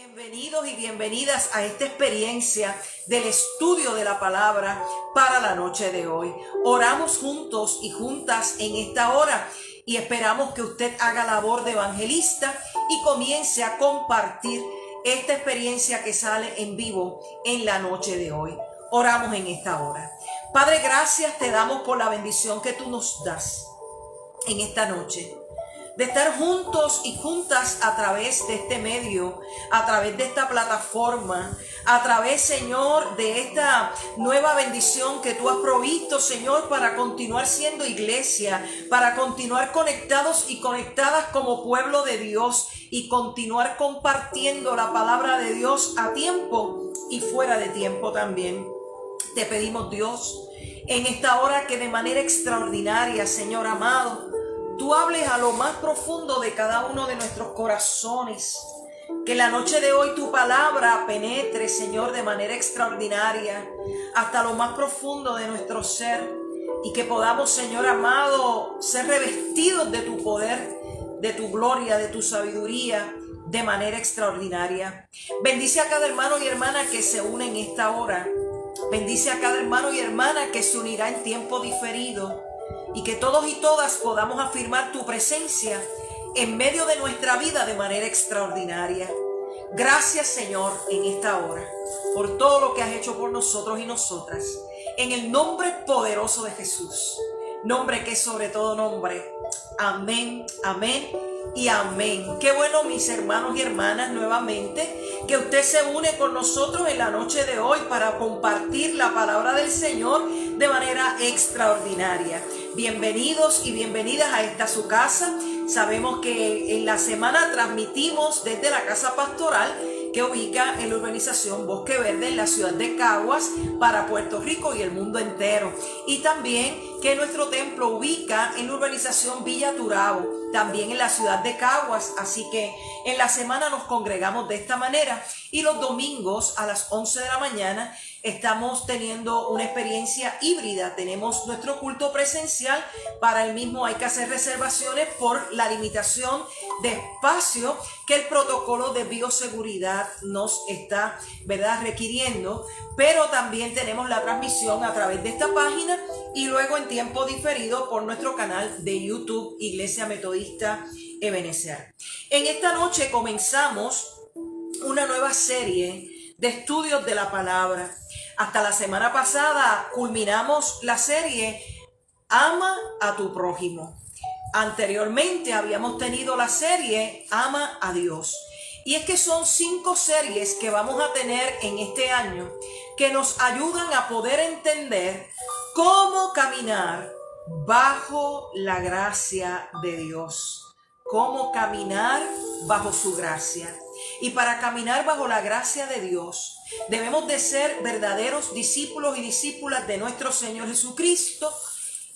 Bienvenidos y bienvenidas a esta experiencia del estudio de la palabra para la noche de hoy. Oramos juntos y juntas en esta hora y esperamos que usted haga labor de evangelista y comience a compartir esta experiencia que sale en vivo en la noche de hoy. Oramos en esta hora. Padre, gracias te damos por la bendición que tú nos das en esta noche, de estar juntos y juntas a través de este medio, a través de esta plataforma, a través, Señor, de esta nueva bendición que tú has provisto, Señor, para continuar siendo iglesia, para continuar conectados y conectadas como pueblo de Dios y continuar compartiendo la palabra de Dios a tiempo y fuera de tiempo también. Te pedimos, Dios, en esta hora que de manera extraordinaria, Señor amado, tú hables a lo más profundo de cada uno de nuestros corazones. Que la noche de hoy tu palabra penetre, Señor, de manera extraordinaria hasta lo más profundo de nuestro ser. Y que podamos, Señor amado, ser revestidos de tu poder, de tu gloria, de tu sabiduría, de manera extraordinaria. Bendice a cada hermano y hermana que se une en esta hora. Bendice a cada hermano y hermana que se unirá en tiempo diferido. Y que todos y todas podamos afirmar tu presencia en medio de nuestra vida de manera extraordinaria. Gracias, Señor, en esta hora, por todo lo que has hecho por nosotros y nosotras. En el nombre poderoso de Jesús, nombre que es sobre todo nombre. Amén, amén y amén. Qué bueno, mis hermanos y hermanas, nuevamente, que usted se une con nosotros en la noche de hoy para compartir la palabra del Señor de manera extraordinaria. Bienvenidos y bienvenidas a esta su casa. Sabemos que en la semana transmitimos desde la casa pastoral que ubica en la urbanización Bosque Verde en la ciudad de Caguas para Puerto Rico y el mundo entero. Y también que nuestro templo ubica en la urbanización Villa Turabo, también en la ciudad de Caguas. Así que en la semana nos congregamos de esta manera y los domingos a las 11 de la mañana estamos teniendo una experiencia híbrida. Tenemos nuestro culto presencial. Para el mismo hay que hacer reservaciones por la limitación de espacio que el protocolo de bioseguridad nos está, ¿verdad?, requiriendo. Pero también tenemos la transmisión a través de esta página y luego en tiempo diferido por nuestro canal de YouTube Iglesia Metodista Ebenezer. En esta noche comenzamos una nueva serie de estudios de la palabra. Hasta la semana pasada culminamos la serie Ama a tu prójimo. Anteriormente habíamos tenido la serie Ama a Dios. Y es que son 5 series que vamos a tener en este año que nos ayudan a poder entender cómo caminar bajo la gracia de Dios. Cómo caminar bajo su gracia. Y para caminar bajo la gracia de Dios, debemos de ser verdaderos discípulos y discípulas de nuestro Señor Jesucristo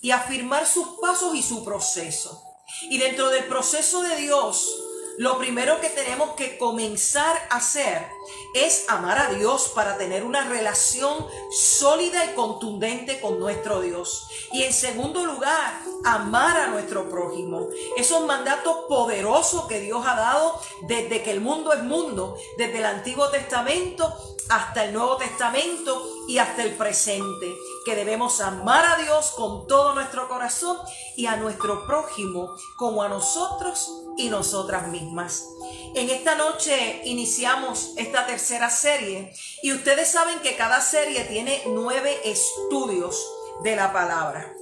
y afirmar sus pasos y su proceso. Y dentro del proceso de Dios, lo primero que tenemos que comenzar a hacer es amar a Dios para tener una relación sólida y contundente con nuestro Dios. Y en segundo lugar, amar a nuestro prójimo. Esos mandatos poderosos que Dios ha dado desde que el mundo es mundo, desde el Antiguo Testamento hasta el Nuevo Testamento y hasta el presente, que debemos amar a Dios con todo nuestro corazón y a nuestro prójimo como a nosotros y nosotras mismas. En esta noche iniciamos esta tercera serie y ustedes saben que cada serie tiene 9 estudios de la palabra.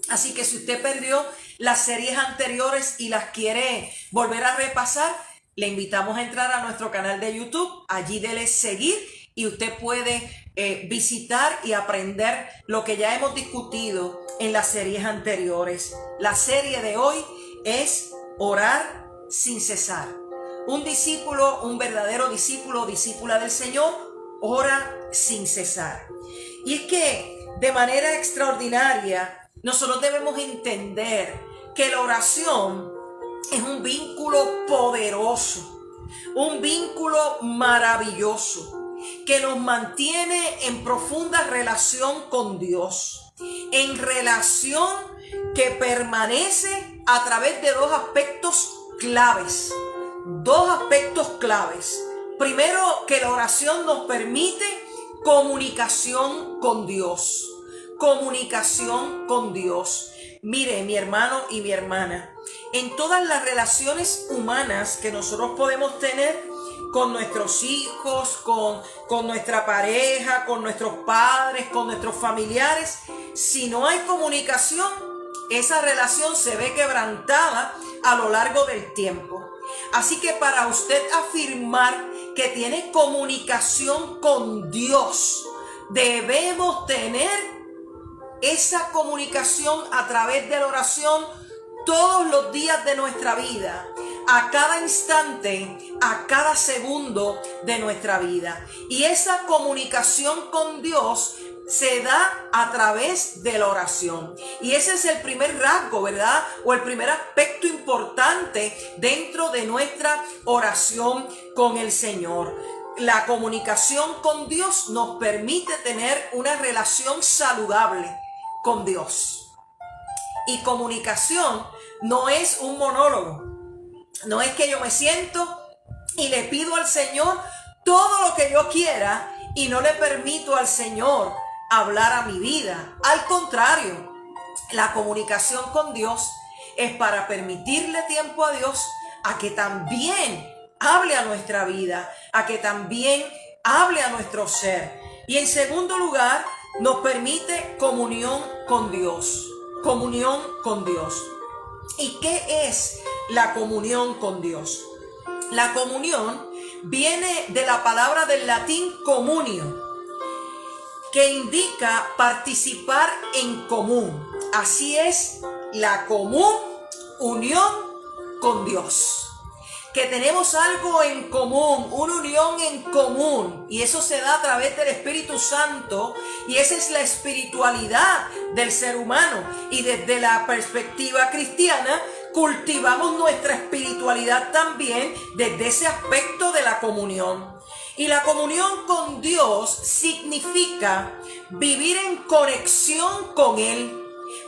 Así que si usted perdió las series anteriores y las quiere volver a repasar, le invitamos a entrar a nuestro canal de YouTube. Allí dele seguir y usted puede visitar y aprender lo que ya hemos discutido en las series anteriores. La serie de hoy es Orar sin cesar. Un discípulo, un verdadero discípulo o discípula del Señor, ora sin cesar. Y es que de manera extraordinaria nosotros debemos entender que la oración es un vínculo poderoso, un vínculo maravilloso que nos mantiene en profunda relación con Dios, en relación que permanece a través de dos aspectos claves. Primero, que la oración nos permite comunicación con Dios. Comunicación con Dios. Mire, mi hermano y mi hermana, en todas las relaciones humanas que nosotros podemos tener con nuestros hijos, con nuestra pareja, con nuestros padres, con nuestros familiares, si no hay comunicación, esa relación se ve quebrantada a lo largo del tiempo. Así que para usted afirmar que tiene comunicación con Dios, debemos tener esa comunicación a través de la oración todos los días de nuestra vida, a cada instante, a cada segundo de nuestra vida. Y esa comunicación con Dios se da a través de la oración. Y ese es el primer rasgo, ¿verdad? O el primer aspecto importante dentro de nuestra oración con el Señor. La comunicación con Dios nos permite tener una relación saludable con Dios. Y comunicación no es un monólogo. No es que yo me siento y le pido al Señor todo lo que yo quiera y no le permito al Señor hablar a mi vida. Al contrario, la comunicación con Dios es para permitirle tiempo a Dios a que también hable a nuestra vida, a que también hable a nuestro ser. Y en segundo lugar, nos permite comunión con Dios. Comunión con Dios. ¿Y qué es la comunión con Dios? La comunión viene de la palabra del latín communio, que indica participar en común. Así es, la común unión con Dios. Que tenemos algo en común, una unión en común, y eso se da a través del Espíritu Santo, y esa es la espiritualidad del ser humano. Y desde la perspectiva cristiana, cultivamos nuestra espiritualidad también desde ese aspecto de la comunión. Y la comunión con Dios significa vivir en conexión con Él,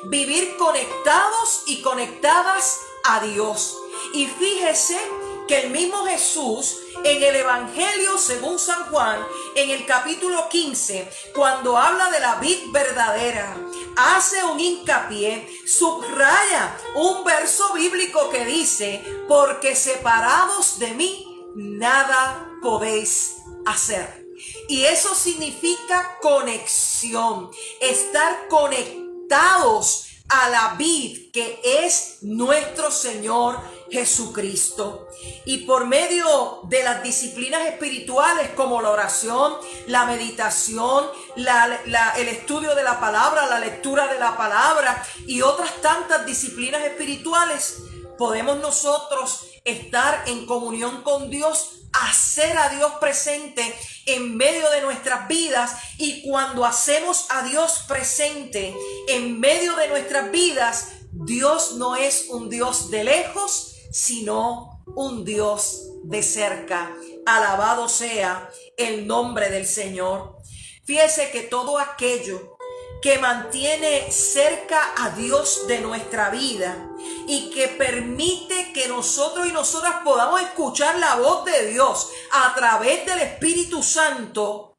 vivir conectados y conectadas a Dios. Y fíjese que el mismo Jesús en el Evangelio según San Juan, en el capítulo 15, cuando habla de la vid verdadera, hace un hincapié, subraya un verso bíblico que dice: porque separados de mí, nada podéis hacer. Y eso significa conexión, estar conectados a la vid que es nuestro Señor Jesucristo. Y por medio de las disciplinas espirituales como la oración, la meditación, el estudio de la palabra, la lectura de la palabra y otras tantas disciplinas espirituales, podemos nosotros estar en comunión con Dios, hacer a Dios presente en medio de nuestras vidas. Y cuando hacemos a Dios presente en medio de nuestras vidas, Dios no es un Dios de lejos, sino un Dios de cerca. Alabado sea el nombre del Señor. Fíjese que todo aquello que mantiene cerca a Dios de nuestra vida y que permite que nosotros y nosotras podamos escuchar la voz de Dios a través del Espíritu Santo,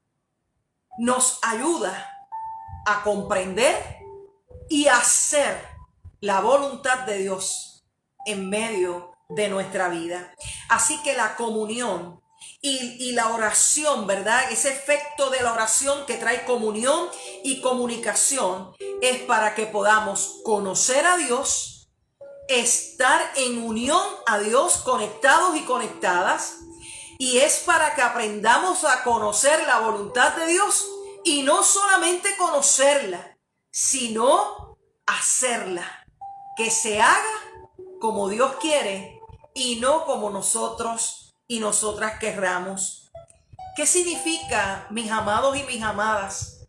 nos ayuda a comprender y hacer la voluntad de Dios en medio de nuestra vida. Así que la comunión y la oración, ¿verdad? Ese efecto de la oración que trae comunión y comunicación es para que podamos conocer a Dios, estar en unión a Dios, conectados y conectadas, y es para que aprendamos a conocer la voluntad de Dios y no solamente conocerla, sino hacerla, que se haga como Dios quiere y no como nosotros y nosotras querramos. ¿Qué significa, mis amados y mis amadas,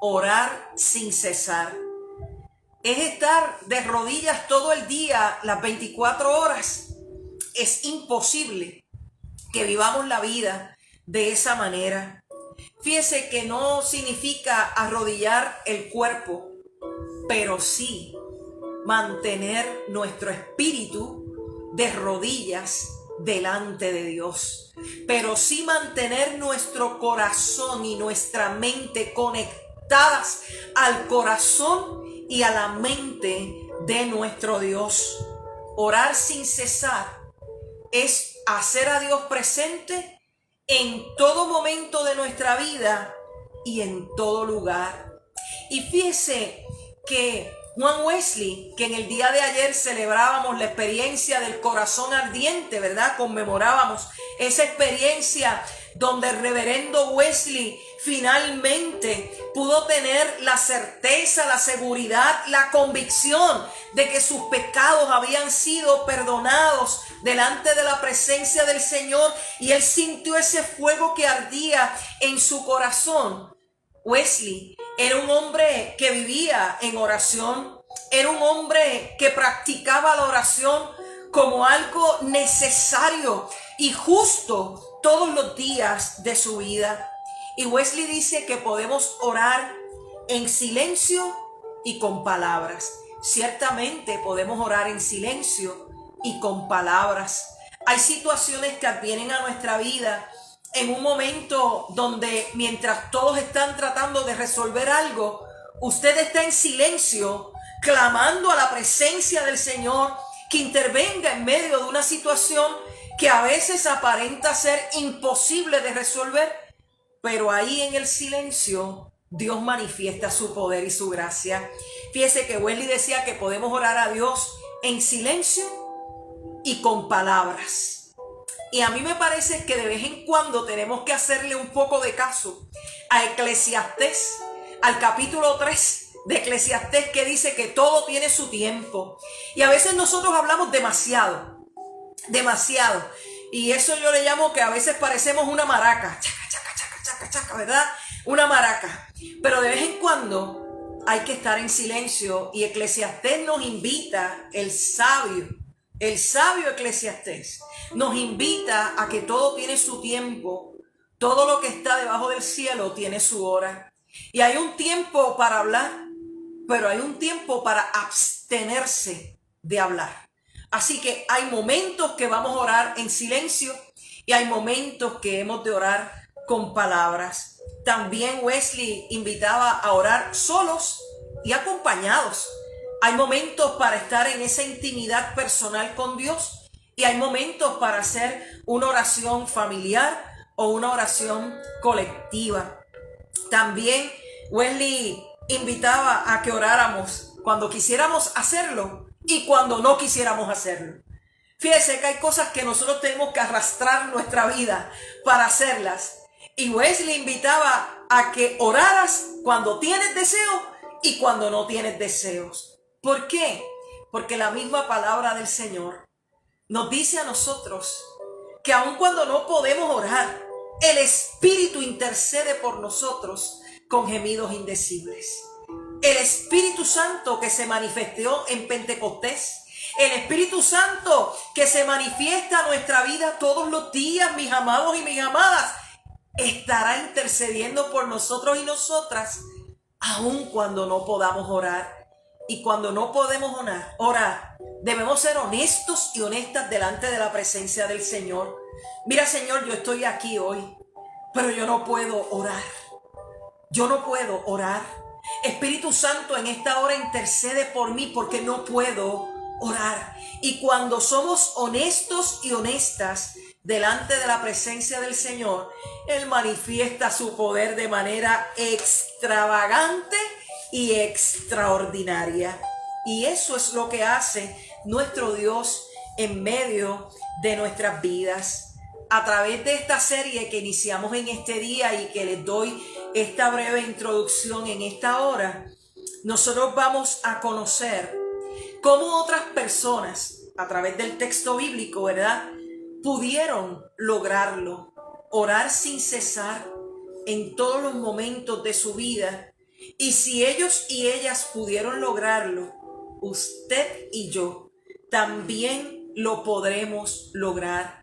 orar sin cesar? Es estar de rodillas todo el día, las 24 horas. Es imposible que vivamos la vida de esa manera. Fíjese que no significa arrodillar el cuerpo, pero sí mantener nuestro espíritu de rodillas delante de Dios, pero sí mantener nuestro corazón y nuestra mente conectadas al corazón y a la mente de nuestro Dios. Orar sin cesar es hacer a Dios presente en todo momento de nuestra vida y en todo lugar. Y fíjese que Juan Wesley, que en el día de ayer celebrábamos la experiencia del corazón ardiente, ¿verdad? Conmemorábamos esa experiencia donde el reverendo Wesley finalmente pudo tener la certeza, la seguridad, la convicción de que sus pecados habían sido perdonados delante de la presencia del Señor, y él sintió ese fuego que ardía en su corazón. Wesley era un hombre que vivía en oración, era un hombre que practicaba la oración como algo necesario y justo todos los días de su vida. Y Wesley dice que podemos orar en silencio y con palabras. Ciertamente podemos orar en silencio y con palabras. Hay situaciones que vienen a nuestra vida en un momento donde mientras todos están tratando de resolver algo, usted está en silencio, clamando a la presencia del Señor que intervenga en medio de una situación que a veces aparenta ser imposible de resolver, pero ahí en el silencio Dios manifiesta su poder y su gracia. Fíjese que Wesley decía que podemos orar a Dios en silencio y con palabras. Y a mí me parece que de vez en cuando tenemos que hacerle un poco de caso a Eclesiastés, al capítulo 3 de Eclesiastés, que dice que todo tiene su tiempo. Y a veces nosotros hablamos demasiado. Y eso yo le llamo que a veces parecemos una maraca. Chaca, ¿verdad? Una maraca. Pero de vez en cuando hay que estar en silencio, y Eclesiastés nos invita, el sabio Eclesiastés nos invita a que todo tiene su tiempo, todo lo que está debajo del cielo tiene su hora. Y hay un tiempo para hablar, pero hay un tiempo para abstenerse de hablar. Así que hay momentos que vamos a orar en silencio y hay momentos que hemos de orar con palabras. También Wesley invitaba a orar solos y acompañados. Hay momentos para estar en esa intimidad personal con Dios y hay momentos para hacer una oración familiar o una oración colectiva. También Wesley invitaba a que oráramos cuando quisiéramos hacerlo y cuando no quisiéramos hacerlo. Fíjese que hay cosas que nosotros tenemos que arrastrar nuestra vida para hacerlas. Y Wesley invitaba a que oraras cuando tienes deseo y cuando no tienes deseos. ¿Por qué? Porque la misma palabra del Señor nos dice a nosotros que aun cuando no podemos orar, el Espíritu intercede por nosotros con gemidos indecibles. El Espíritu Santo que se manifestó en Pentecostés, el Espíritu Santo que se manifiesta en nuestra vida todos los días, mis amados y mis amadas, estará intercediendo por nosotros y nosotras, aun cuando no podamos orar. Y cuando no podemos orar, debemos ser honestos y honestas delante de la presencia del Señor. Mira, Señor, yo estoy aquí hoy, pero yo no puedo orar. Yo no puedo orar. Espíritu Santo, en esta hora intercede por mí porque no puedo orar. Y cuando somos honestos y honestas delante de la presencia del Señor, Él manifiesta su poder de manera extravagante y extraordinaria. Y eso es lo que hace nuestro Dios en medio de nuestras vidas. A través de esta serie que iniciamos en este día y que les doy esta breve introducción en esta hora, nosotros vamos a conocer cómo otras personas, a través del texto bíblico, ¿verdad?, pudieron lograrlo, orar sin cesar en todos los momentos de su vida. Y si ellos y ellas pudieron lograrlo, usted y yo también lo podremos lograr.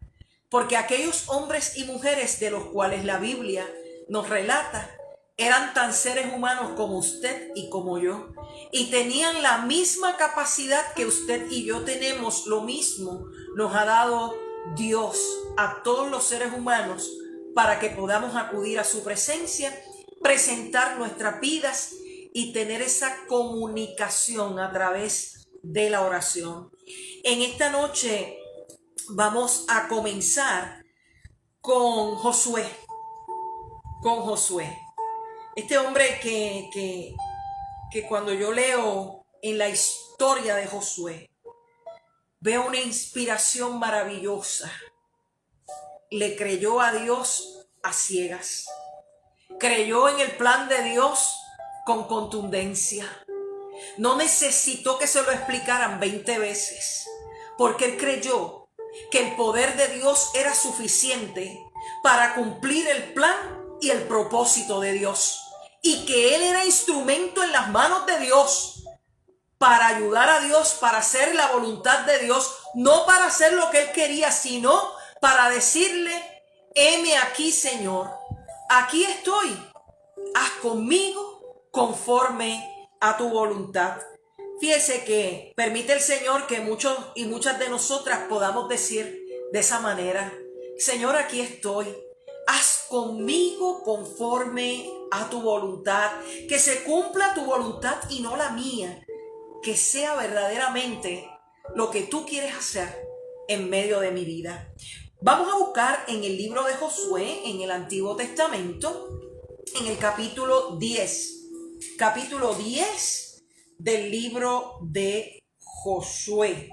Porque aquellos hombres y mujeres de los cuales la Biblia nos relata eran tan seres humanos como usted y como yo. Y tenían la misma capacidad que usted y yo tenemos, lo mismo nos ha dado Dios a todos los seres humanos para que podamos acudir a su presencia, presentar nuestras vidas y tener esa comunicación a través de la oración. En esta noche vamos a comenzar con Josué. Este hombre que cuando yo leo en la historia de Josué, veo una inspiración maravillosa. Le creyó a Dios a ciegas. Creyó en el plan de Dios con contundencia. No necesitó que se lo explicaran 20 veces, porque él creyó que el poder de Dios era suficiente para cumplir el plan y el propósito de Dios, y que él era instrumento en las manos de Dios para ayudar a Dios, para hacer la voluntad de Dios, no para hacer lo que él quería, sino para decirle: heme aquí, Señor, aquí estoy, haz conmigo conforme a tu voluntad. Fíjese que permite el Señor que muchos y muchas de nosotras podamos decir de esa manera: Señor, aquí estoy, haz conmigo conforme a tu voluntad, que se cumpla tu voluntad y no la mía, que sea verdaderamente lo que tú quieres hacer en medio de mi vida. Vamos a buscar en el libro de Josué, en el Antiguo Testamento, en el capítulo 10 del libro de Josué.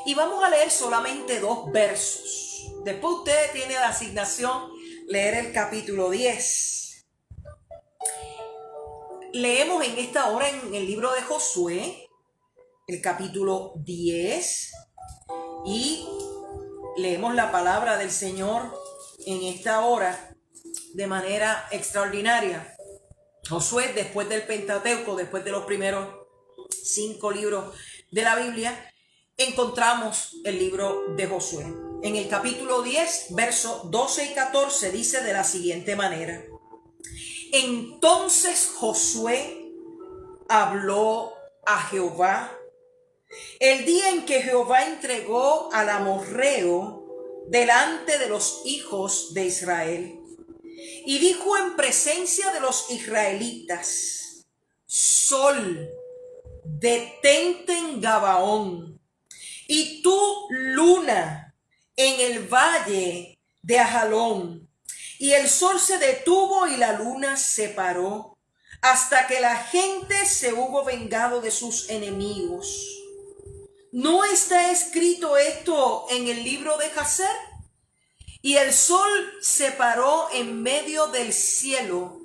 Y vamos a leer solamente 2 versos. Después usted tiene la asignación leer el capítulo 10. Leemos en esta hora en el libro de Josué, el capítulo 10, y leemos la palabra del Señor en esta hora de manera extraordinaria. Josué, después del Pentateuco, después de los primeros 5 libros de la Biblia, encontramos el libro de Josué. En el capítulo 10, versos 12 y 14 dice de la siguiente manera: entonces Josué habló a Jehová el día en que Jehová entregó al amorreo delante de los hijos de Israel, y dijo en presencia de los israelitas: Sol, detente en Gabaón, y tú, luna, en el valle de Ajalón. Y el sol se detuvo y la luna se paró, hasta que la gente se hubo vengado de sus enemigos. ¿No está escrito esto en el libro de Jacer? Y el sol se paró en medio del cielo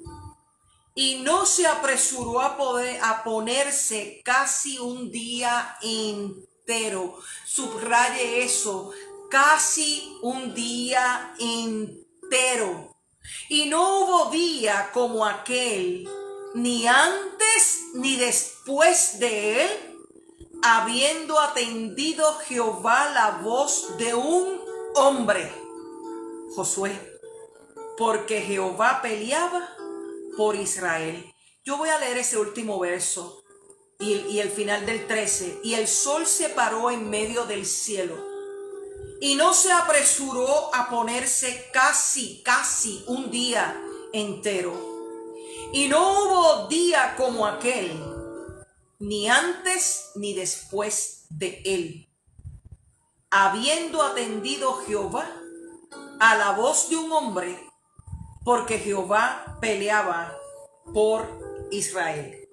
y no se apresuró a ponerse casi un día entero. Subraye eso, casi un día entero. Y no hubo día como aquel, ni antes ni después de él, habiendo atendido Jehová la voz de un hombre, Josué, porque Jehová peleaba por Israel. Yo voy a leer ese último verso y el final del 13. Y el sol se paró en medio del cielo y no se apresuró a ponerse casi un día entero. Y no hubo día como aquel, ni antes ni después de él, habiendo atendido Jehová a la voz de un hombre, porque Jehová peleaba por Israel.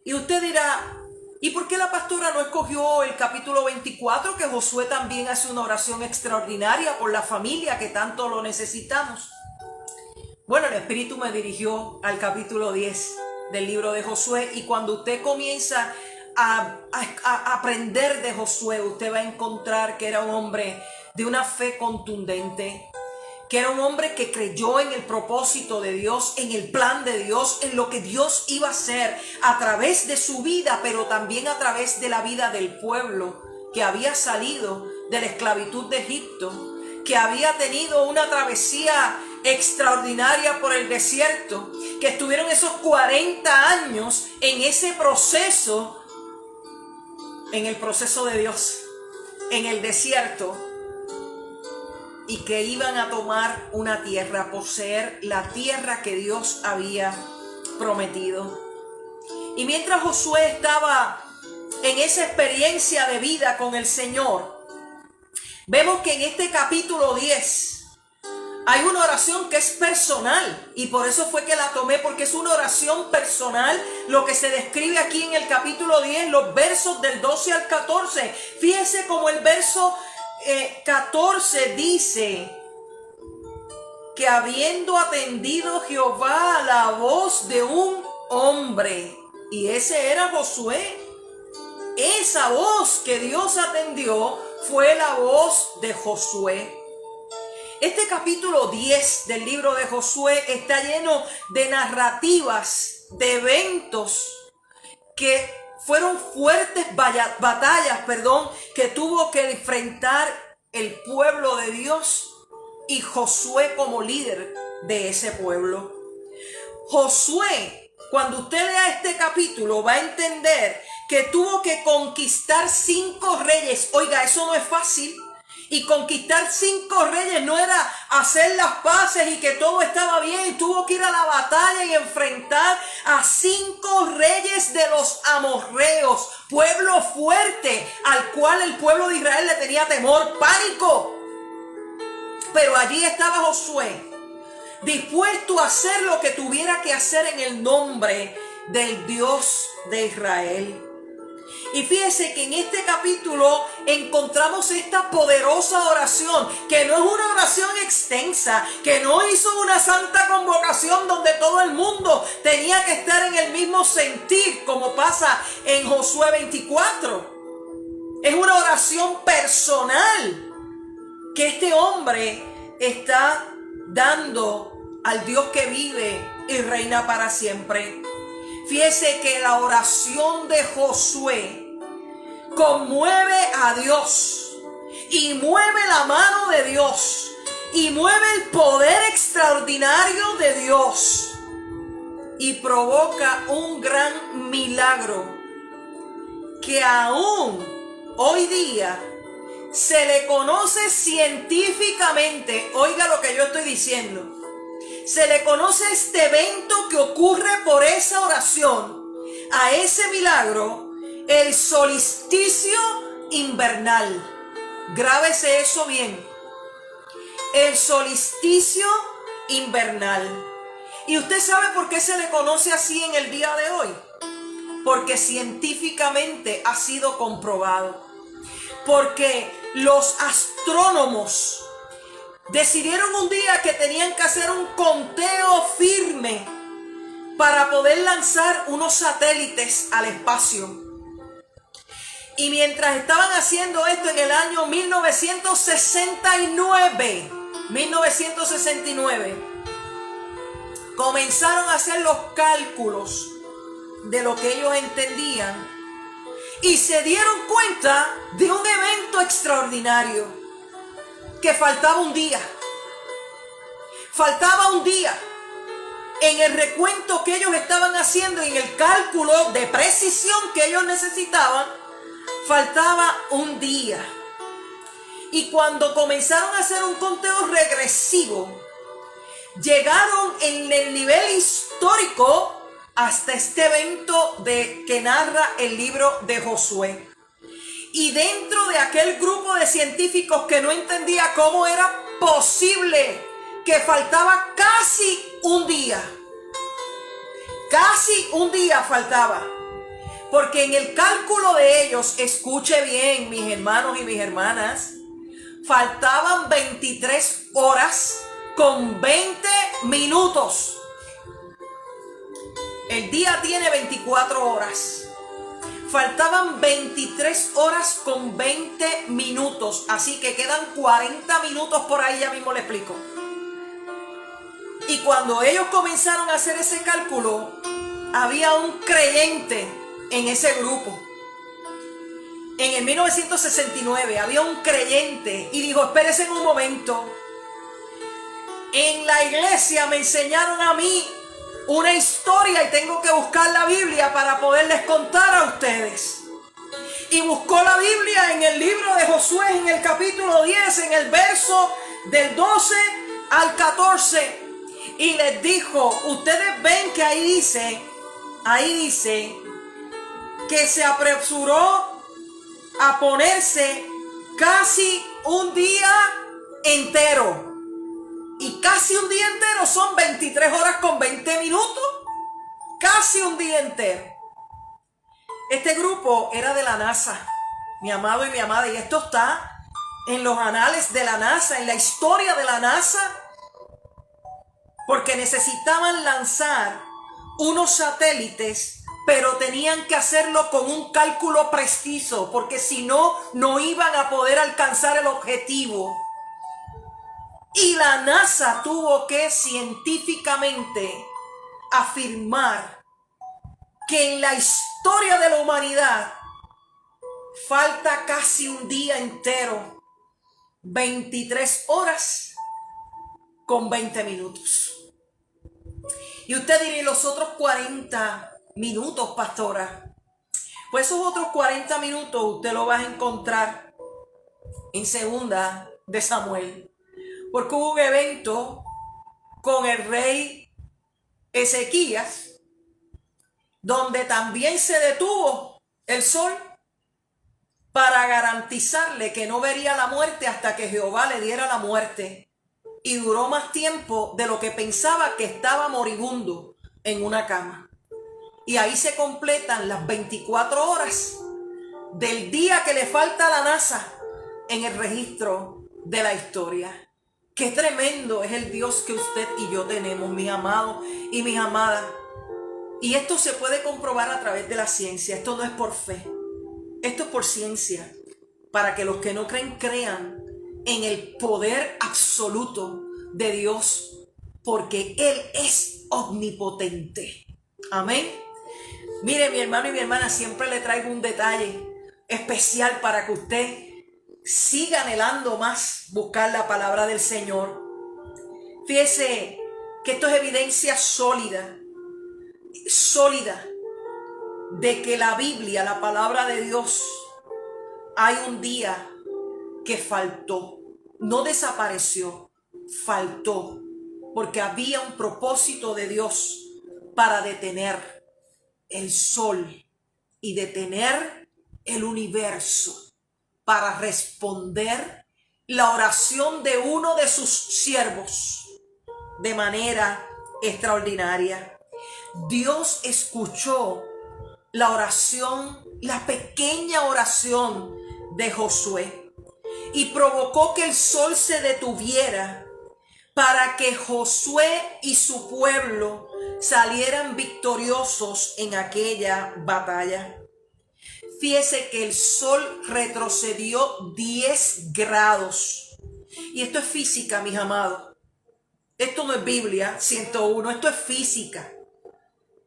Y usted dirá: ¿y por qué la pastora no escogió el capítulo 24, que Josué también hace una oración extraordinaria por la familia que tanto lo necesitamos? Bueno, el Espíritu me dirigió al capítulo 10 del libro de Josué, y cuando usted comienza a aprender de Josué, usted va a encontrar que era un hombre de una fe contundente, que era un hombre que creyó en el propósito de Dios, en el plan de Dios, en lo que Dios iba a hacer a través de su vida, pero también a través de la vida del pueblo que había salido de la esclavitud de Egipto, que había tenido una travesía extraordinaria por el desierto, que estuvieron esos 40 años en ese proceso, en el proceso de Dios, en el desierto. y que iban a tomar una tierra, poseer la tierra que Dios había prometido. Y mientras Josué estaba en esa experiencia de vida con el Señor, vemos que en este capítulo 10 hay una oración que es personal, y por eso fue que la tomé, porque es una oración personal lo que se describe aquí en el capítulo 10, los versos del 12 al 14. Fíjese como el verso 14 dice que habiendo atendido Jehová a la voz de un hombre, y ese era Josué, esa voz que Dios atendió fue la voz de Josué. Este capítulo 10 del libro de Josué está lleno de narrativas, de eventos que fueron fuertes batallas, que tuvo que enfrentar el pueblo de Dios y Josué como líder de ese pueblo. Josué, cuando usted lea este capítulo, va a entender que tuvo que conquistar 5 reyes. Oiga, eso no es fácil. Y conquistar 5 reyes no era hacer las paces y que todo estaba bien. Tuvo que ir a la batalla y enfrentar a 5 reyes de los amorreos, pueblo fuerte al cual el pueblo de Israel le tenía temor, pánico. Pero allí estaba Josué, dispuesto a hacer lo que tuviera que hacer en el nombre del Dios de Israel. Y fíjese que en este capítulo encontramos esta poderosa oración, que no es una oración extensa, que no hizo una santa convocación donde todo el mundo tenía que estar en el mismo sentir, como pasa en Josué 24. Es una oración personal que este hombre está dando al Dios que vive y reina para siempre. Fíjese que la oración de Josué conmueve a Dios y mueve la mano de Dios y mueve el poder extraordinario de Dios y provoca un gran milagro que aún hoy día se le conoce científicamente. Oiga lo que yo estoy diciendo. Se le conoce este evento que ocurre por esa oración, a ese milagro, el solsticio invernal. Grábese eso bien. El solsticio invernal. ¿Y usted sabe por qué se le conoce así en el día de hoy? Porque científicamente ha sido comprobado. Porque los astrónomos decidieron un día que tenían que hacer un conteo firme para poder lanzar unos satélites al espacio. Y mientras estaban haciendo esto en el año 1969, comenzaron a hacer los cálculos de lo que ellos entendían y se dieron cuenta de un evento extraordinario. Que faltaba un día en el recuento que ellos estaban haciendo y en el cálculo de precisión que ellos necesitaban. Faltaba un día, y cuando comenzaron a hacer un conteo regresivo, llegaron en el nivel histórico hasta este evento que narra el libro de Josué. Y dentro de aquel grupo de científicos que no entendía cómo era posible que faltaba casi un día faltaba, porque en el cálculo de ellos, escuche bien mis hermanos y mis hermanas, faltaban 23 horas con 20 minutos. El día tiene 24 horas. Faltaban 23 horas con 20 minutos. Así que quedan 40 minutos por ahí, ya mismo le explico. Y cuando ellos comenzaron a hacer ese cálculo, había un creyente en ese grupo. En el 1969 había un creyente y dijo: espérense un momento. En la iglesia me enseñaron a mí una historia y tengo que buscar la Biblia para poderles contar a ustedes. Y buscó la Biblia en el libro de Josué, en el capítulo 10, en el verso del 12 al 14. Y les dijo, ustedes ven que ahí dice que se apresuró a ponerse casi un día entero. Y casi un día entero son 23 horas con 20 minutos. Casi un día entero. Este grupo era de la NASA, mi amado y mi amada. Y esto está en los anales de la NASA, en la historia de la NASA. Porque necesitaban lanzar unos satélites, pero tenían que hacerlo con un cálculo preciso, porque si no, no iban a poder alcanzar el objetivo. Y la NASA tuvo que científicamente afirmar que en la historia de la humanidad falta casi un día entero, 23 horas con 20 minutos. Y usted dirá, ¿y los otros 40 minutos, pastora? Pues esos otros 40 minutos usted lo va a encontrar en Segunda de Samuel. Porque hubo un evento con el rey Ezequías, donde también se detuvo el sol para garantizarle que no vería la muerte hasta que Jehová le diera la muerte. Y duró más tiempo de lo que pensaba, que estaba moribundo en una cama. Y ahí se completan las 24 horas del día que le falta a la NASA en el registro de la historia. Qué tremendo es el Dios que usted y yo tenemos, mis amados y mis amadas. Y esto se puede comprobar a través de la ciencia. Esto no es por fe, esto es por ciencia, para que los que no creen crean en el poder absoluto de Dios, porque Él es omnipotente. Amén. Mire, mi hermano y mi hermana, siempre le traigo un detalle especial para que usted siga anhelando más buscar la palabra del Señor. Fíjese que esto es evidencia sólida de que la Biblia, la palabra de Dios, hay un día que faltó, no desapareció, faltó, porque había un propósito de Dios para detener el sol y detener el universo, para responder la oración de uno de sus siervos de manera extraordinaria. Dios escuchó la oración, la pequeña oración de Josué, y provocó que el sol se detuviera para que Josué y su pueblo salieran victoriosos en aquella batalla. Fíjese que el sol retrocedió 10 grados. Y esto es física, mis amados. Esto no es Biblia 101, esto es física.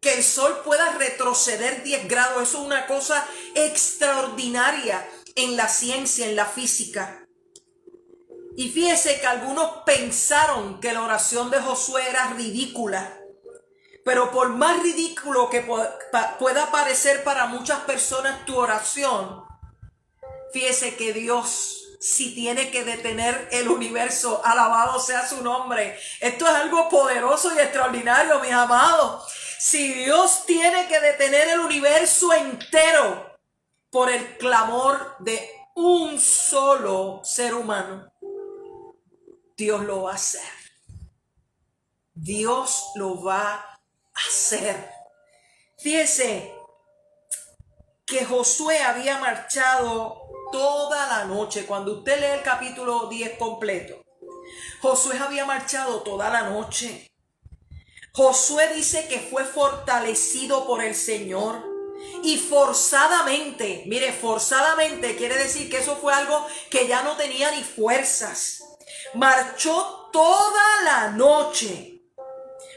Que el sol pueda retroceder 10 grados, eso es una cosa extraordinaria en la ciencia, en la física. Y fíjese que algunos pensaron que la oración de Josué era ridícula. Pero por más ridículo que pueda parecer para muchas personas tu oración, fíjese que Dios, si tiene que detener el universo, alabado sea su nombre. Esto es algo poderoso y extraordinario, mis amados. Si Dios tiene que detener el universo entero por el clamor de un solo ser humano, Dios lo va a hacer. Dios lo va a hacer. Fíjese que Josué había marchado toda la noche. Cuando usted lee el capítulo 10 completo, Josué había marchado toda la noche. Josué dice que fue fortalecido por el Señor y forzadamente, mire, forzadamente quiere decir que eso fue algo que ya no tenía ni fuerzas. Marchó toda la noche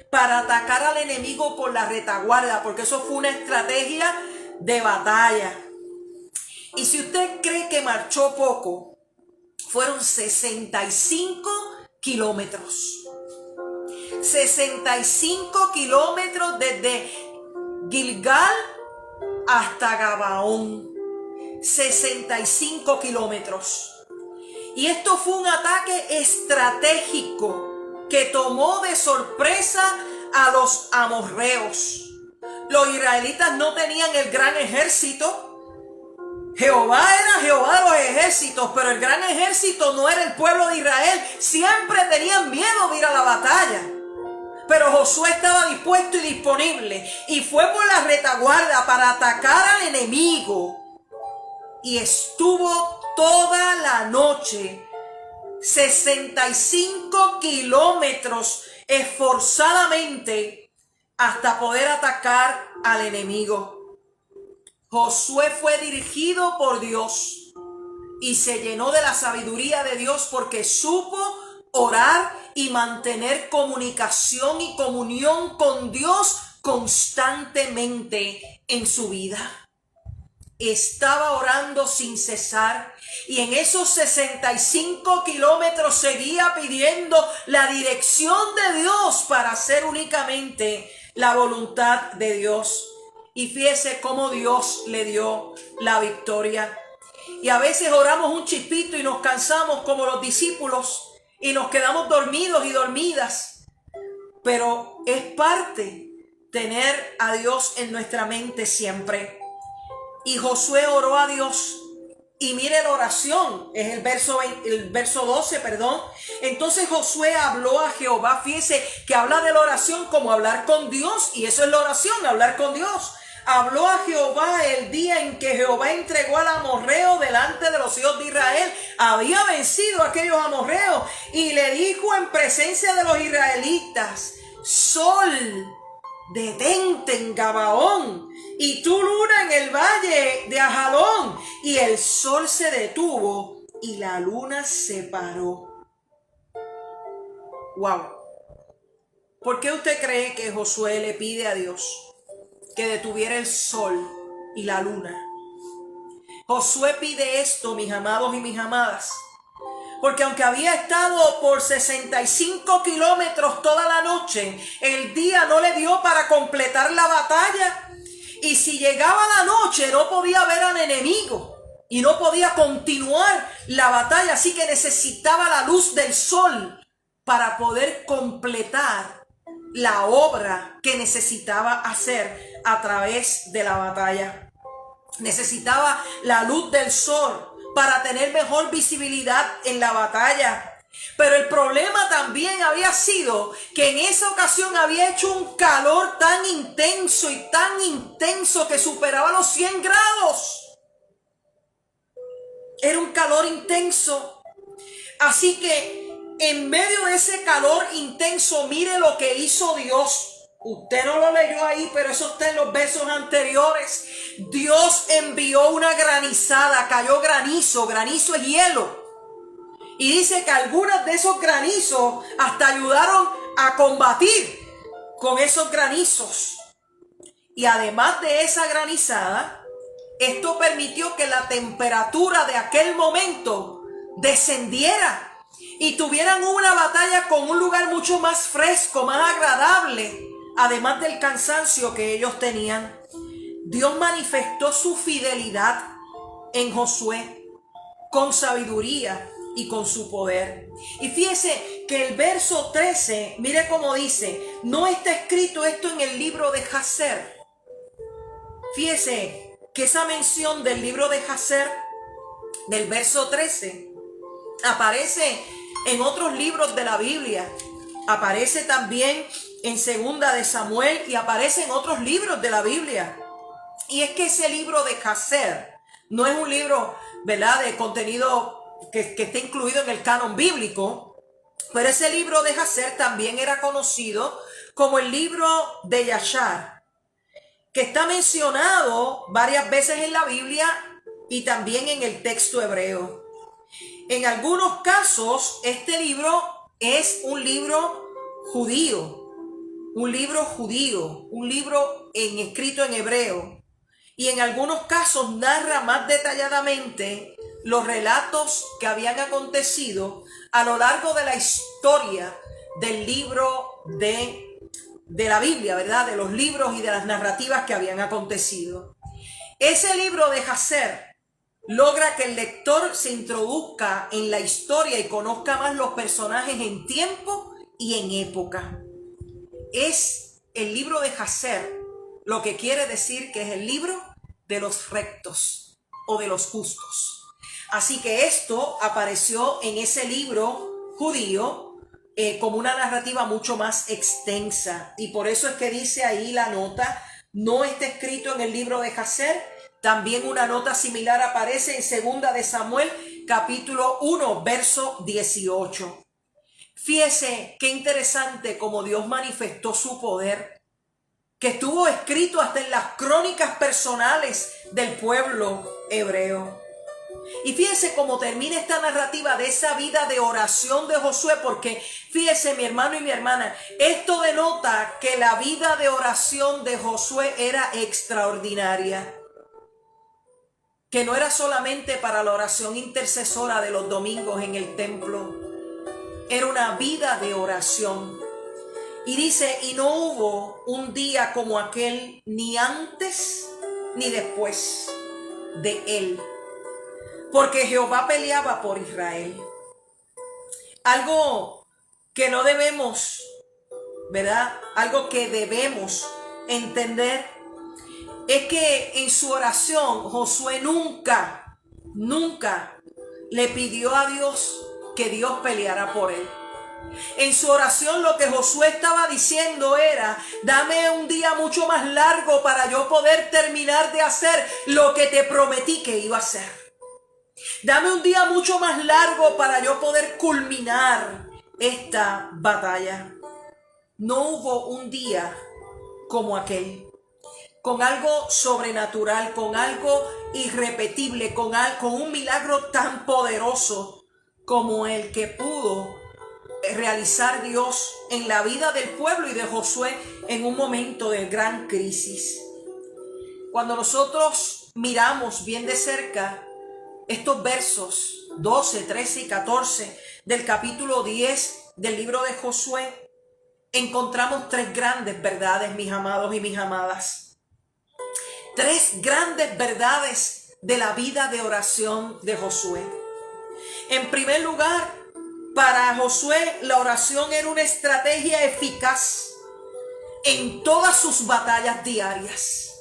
para atacar al enemigo por la retaguardia, porque eso fue una estrategia de batalla. Y si usted cree que marchó poco, fueron 65 kilómetros. 65 kilómetros desde Gilgal hasta Gabaón. 65 kilómetros. Y esto fue un ataque estratégico que tomó de sorpresa a los amorreos. Los israelitas no tenían el gran ejército. Jehová era Jehová de los ejércitos, pero el gran ejército no era el pueblo de Israel. Siempre tenían miedo de ir a la batalla. Pero Josué estaba dispuesto y disponible y fue por la retaguardia para atacar al enemigo. Y estuvo toda la noche, 65 kilómetros esforzadamente hasta poder atacar al enemigo. Josué fue dirigido por Dios y se llenó de la sabiduría de Dios porque supo orar y mantener comunicación y comunión con Dios constantemente en su vida. Estaba orando sin cesar y en esos 65 kilómetros seguía pidiendo la dirección de Dios para hacer únicamente la voluntad de Dios. Y fíjese cómo Dios le dio la victoria. Y a veces oramos un chispito y nos cansamos como los discípulos y nos quedamos dormidos y dormidas. Pero es parte tener a Dios en nuestra mente siempre. Y Josué oró a Dios. Y mire la oración, es el verso 12, perdón. Entonces Josué habló a Jehová. Fíjese que habla de la oración como hablar con Dios. Y eso es la oración, hablar con Dios. Habló a Jehová el día en que Jehová entregó al amorreo delante de los hijos de Israel. Había vencido a aquellos amorreos. Y le dijo en presencia de los israelitas: Sol, detente en Gabaón, y tú luna en el valle de Ajalón. Y el sol se detuvo y la luna se paró. Wow. ¿Por qué usted cree que Josué le pide a Dios que detuviera el sol y la luna? Josué pide esto, mis amados y mis amadas, porque aunque había estado por 65 kilómetros toda la noche, el día no le dio para completar la batalla. Y si llegaba la noche no podía ver al enemigo y no podía continuar la batalla. Así que necesitaba la luz del sol para poder completar la obra que necesitaba hacer a través de la batalla. Necesitaba la luz del sol para tener mejor visibilidad en la batalla. Pero el problema también había sido que en esa ocasión había hecho un calor tan intenso y tan intenso que superaba los 100 grados. Era un calor intenso. Así que en medio de ese calor intenso, mire lo que hizo Dios. Usted no lo leyó ahí, pero eso está en los versos anteriores. Dios envió una granizada, cayó granizo. Granizo es hielo. Y dice que algunos de esos granizos hasta ayudaron a combatir con esos granizos. Y además de esa granizada, esto permitió que la temperatura de aquel momento descendiera y tuvieran una batalla con un lugar mucho más fresco, más agradable, además del cansancio que ellos tenían. Dios manifestó su fidelidad en Josué con sabiduría y con su poder. Y fíjese que el verso 13, mire cómo dice: no está escrito esto en el libro de Jaser. Fíjese que esa mención del libro de Jaser, del verso 13, aparece en otros libros de la Biblia. Aparece también en Segunda de Samuel y aparece en otros libros de la Biblia. Y es que ese libro de Jaser no es un libro, ¿verdad?, de contenido que esté incluido en el canon bíblico, pero ese libro de Jaser también era conocido como el libro de Yashar, que está mencionado varias veces en la Biblia y también en el texto hebreo. En algunos casos este libro es un libro judío, un libro escrito en hebreo, y en algunos casos narra más detalladamente los relatos que habían acontecido a lo largo de la historia del libro de la Biblia, ¿verdad? De los libros y de las narrativas que habían acontecido. Ese libro de Jaser logra que el lector se introduzca en la historia y conozca más los personajes en tiempo y en época. Es el libro de Jasher, lo que quiere decir que es el libro de los rectos o de los justos. Así que esto apareció en ese libro judío como una narrativa mucho más extensa. Y por eso es que dice ahí la nota, no está escrito en el libro de Jasher. También una nota similar aparece en 2 de Samuel, capítulo 1, verso 18. Fíjese qué interesante cómo Dios manifestó su poder, que estuvo escrito hasta en las crónicas personales del pueblo hebreo. Y fíjese cómo termina esta narrativa de esa vida de oración de Josué, porque fíjese, mi hermano y mi hermana, esto denota que la vida de oración de Josué era extraordinaria, que no era solamente para la oración intercesora de los domingos en el templo, era una vida de oración. Y dice, y no hubo un día como aquel, ni antes ni después de él, porque Jehová peleaba por Israel. Algo que no debemos, ¿verdad? Algo que debemos entender es que en su oración Josué nunca le pidió a Dios que Dios peleara por él. En su oración lo que Josué estaba diciendo era, dame un día mucho más largo para yo poder terminar de hacer lo que te prometí que iba a hacer. Dame un día mucho más largo para yo poder culminar esta batalla. No hubo un día como aquel, con algo sobrenatural, con algo irrepetible, con un milagro tan poderoso como el que pudo realizar Dios en la vida del pueblo y de Josué en un momento de gran crisis. Cuando nosotros miramos bien de cerca estos versos 12, 13 y 14 del capítulo 10 del libro de Josué, encontramos tres grandes verdades, mis amados y mis amadas. Tres grandes verdades de la vida de oración de Josué. En primer lugar, para Josué la oración era una estrategia eficaz en todas sus batallas diarias.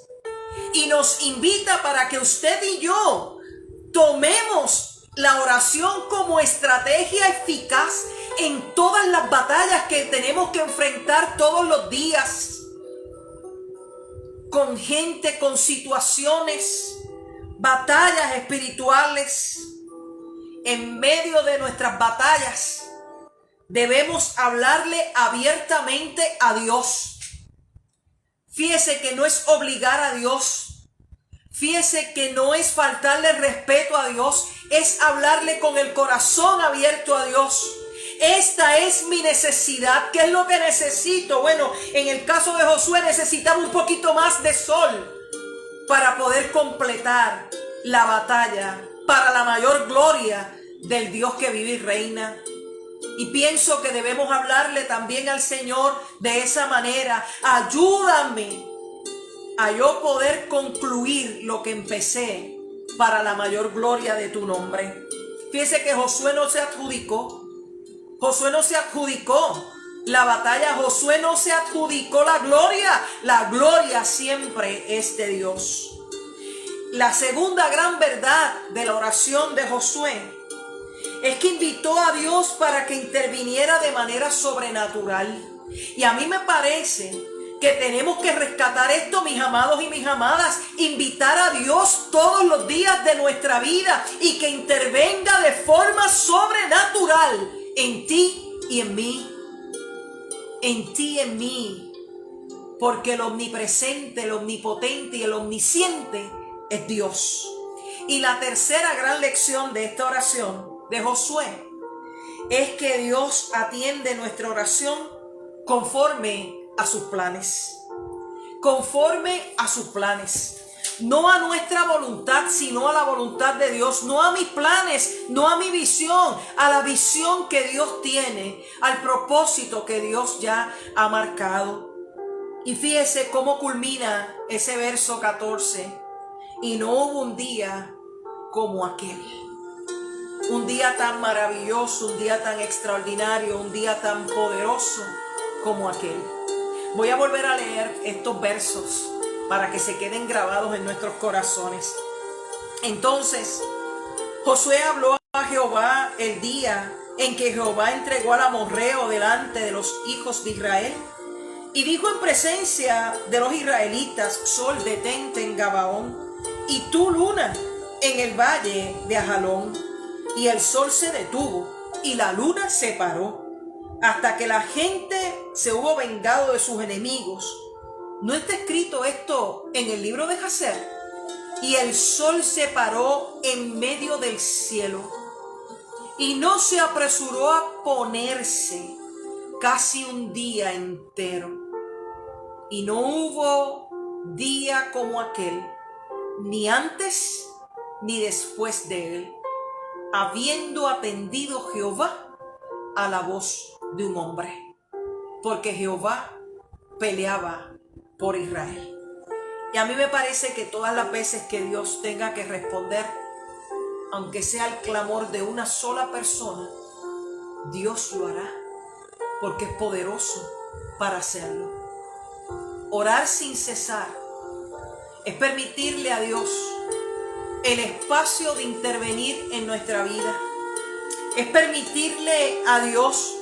Y nos invita para que usted y yo tomemos la oración como estrategia eficaz en todas las batallas que tenemos que enfrentar todos los días. Con gente, con situaciones, batallas espirituales. En medio de nuestras batallas debemos hablarle abiertamente a Dios. Fíjese que no es obligar a Dios. Fíjese que no es faltarle respeto a Dios, es hablarle con el corazón abierto a Dios. Esta es mi necesidad. ¿Qué es lo que necesito? Bueno, en el caso de Josué necesitaba un poquito más de sol para poder completar la batalla, para la mayor gloria del Dios que vive y reina. Y pienso que debemos hablarle también al Señor de esa manera. Ayúdame a yo poder concluir lo que empecé para la mayor gloria de tu nombre. Fíjese que Josué no se adjudicó la batalla, Josué no se adjudicó la gloria siempre es de Dios. La segunda gran verdad de la oración de Josué es que invitó a Dios para que interviniera de manera sobrenatural. Y a mí me parece que tenemos que rescatar esto, mis amados y mis amadas, invitar a Dios todos los días de nuestra vida y que intervenga de forma sobrenatural en ti y en mí. En ti y en mí. Porque el omnipresente, el omnipotente y el omnisciente es Dios. Y la tercera gran lección de esta oración de Josué es que Dios atiende nuestra oración conforme a sus planes. Conforme a sus planes. No a nuestra voluntad, sino a la voluntad de Dios. No a mis planes, no a mi visión, a la visión que Dios tiene, al propósito que Dios ya ha marcado. Y fíjese cómo culmina ese verso 14. Y no hubo un día como aquel. Un día tan maravilloso, un día tan extraordinario, un día tan poderoso como aquel. Voy a volver a leer estos versos para que se queden grabados en nuestros corazones. Entonces, Josué habló a Jehová el día en que Jehová entregó al amorreo delante de los hijos de Israel. Y dijo en presencia de los israelitas: Sol, detente en Gabaón, y tú, luna, en el valle de Ajalón. Y el sol se detuvo, y la luna se paró, hasta que la gente se hubo vengado de sus enemigos. ¿No está escrito esto en el libro de Jacer? Y el sol se paró en medio del cielo, y no se apresuró a ponerse casi un día entero. Y no hubo día como aquel, ni antes ni después de él, habiendo atendido Jehová a la voz de un hombre, porque Jehová peleaba por Israel. Y a mí me parece que todas las veces que Dios tenga que responder, aunque sea el clamor de una sola persona, Dios lo hará, porque es poderoso para hacerlo. Orar sin cesar es permitirle a Dios el espacio de intervenir en nuestra vida. Es permitirle a Dios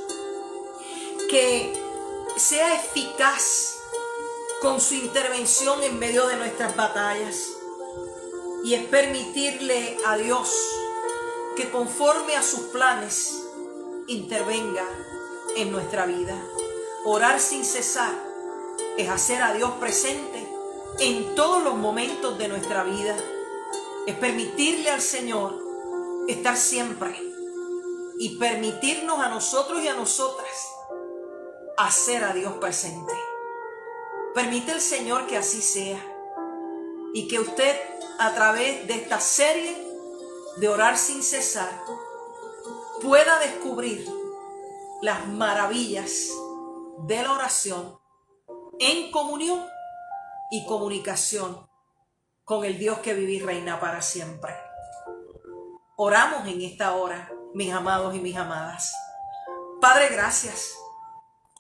que sea eficaz con su intervención en medio de nuestras batallas. Y es permitirle a Dios que conforme a sus planes intervenga en nuestra vida. Orar sin cesar es hacer a Dios presente en todos los momentos de nuestra vida. Es permitirle al Señor estar siempre y permitirnos a nosotros y a nosotras hacer a Dios presente. Permite el Señor que así sea y que usted, a través de esta serie de orar sin cesar, pueda descubrir las maravillas de la oración en comunión y comunicación con el Dios que vive y reina para siempre. Oramos en esta hora, mis amados y mis amadas. Padre, gracias.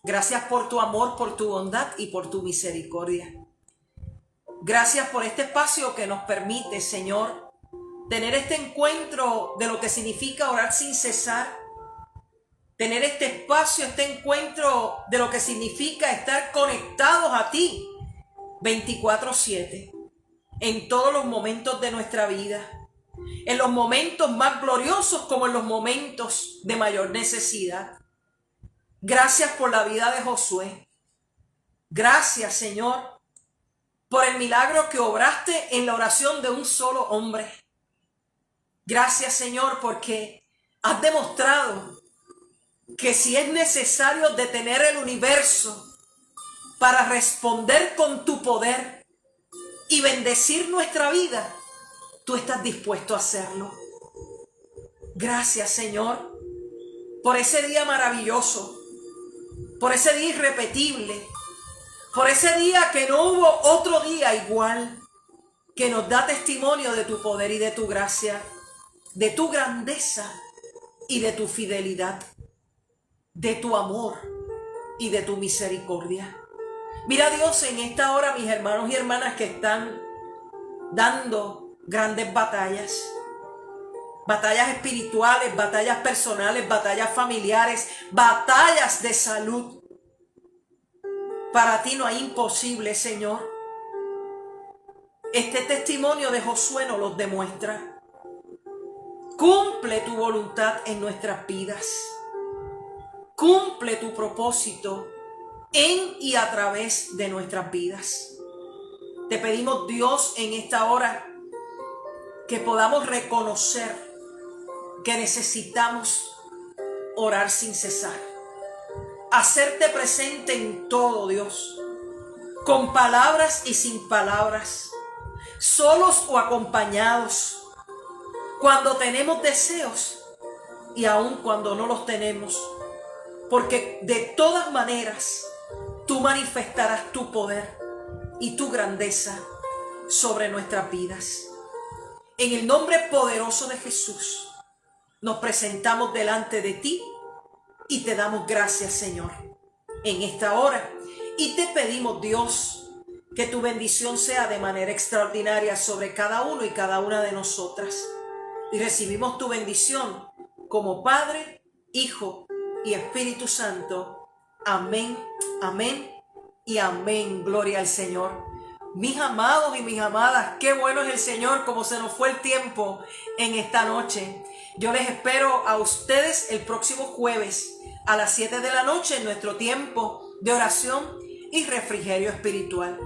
Gracias por tu amor, por tu bondad y por tu misericordia. Gracias por este espacio que nos permite, Señor, tener este encuentro de lo que significa orar sin cesar. Tener este espacio, este encuentro de lo que significa estar conectados a ti 24/7 en todos los momentos de nuestra vida. En los momentos más gloriosos como en los momentos de mayor necesidad. Gracias por la vida de Josué. Gracias, Señor, por el milagro que obraste en la oración de un solo hombre. Gracias, Señor, porque has demostrado que si es necesario detener el universo para responder con tu poder y bendecir nuestra vida, tú estás dispuesto a hacerlo. Gracias, Señor, por ese día maravilloso, por ese día irrepetible, por ese día que no hubo otro día igual, que nos da testimonio de tu poder y de tu gracia, de tu grandeza y de tu fidelidad, de tu amor y de tu misericordia. Mira, Dios, en esta hora mis hermanos y hermanas que están dando grandes batallas, batallas espirituales, batallas personales, batallas familiares, batallas de salud. Para ti no hay imposible, Señor. Este testimonio de Josué nos los demuestra. Cumple tu voluntad en nuestras vidas. Cumple tu propósito en y a través de nuestras vidas. Te pedimos, Dios, en esta hora que podamos reconocer que necesitamos orar sin cesar. Hacerte presente en todo, Dios, con palabras y sin palabras, solos o acompañados, cuando tenemos deseos y aun cuando no los tenemos, porque de todas maneras tú manifestarás tu poder y tu grandeza sobre nuestras vidas. En el nombre poderoso de Jesús, nos presentamos delante de ti y te damos gracias, Señor, en esta hora. Y te pedimos, Dios, que tu bendición sea de manera extraordinaria sobre cada uno y cada una de nosotras. Y recibimos tu bendición como Padre, Hijo y Espíritu Santo. Amén, amén y amén. Gloria al Señor. Mis amados y mis amadas, qué bueno es el Señor, como se nos fue el tiempo en esta noche. Yo les espero a ustedes el próximo jueves a las 7 de la noche en nuestro tiempo de oración y refrigerio espiritual.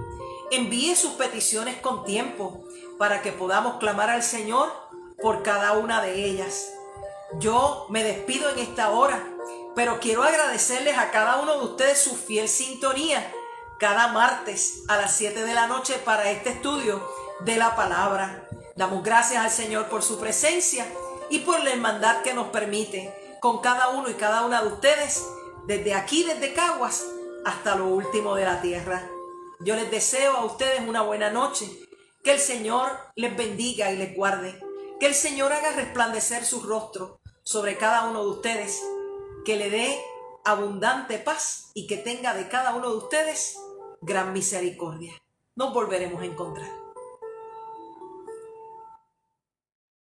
Envíe sus peticiones con tiempo para que podamos clamar al Señor por cada una de ellas. Yo me despido en esta hora, pero quiero agradecerles a cada uno de ustedes su fiel sintonía cada martes a las 7 de la noche para este estudio de la palabra. Damos gracias al Señor por su presencia y por la hermandad que nos permite con cada uno y cada una de ustedes, desde aquí, desde Caguas, hasta lo último de la tierra. Yo les deseo a ustedes una buena noche, que el Señor les bendiga y les guarde, que el Señor haga resplandecer su rostro sobre cada uno de ustedes, que le dé abundante paz y que tenga de cada uno de ustedes gran misericordia. Nos volveremos a encontrar.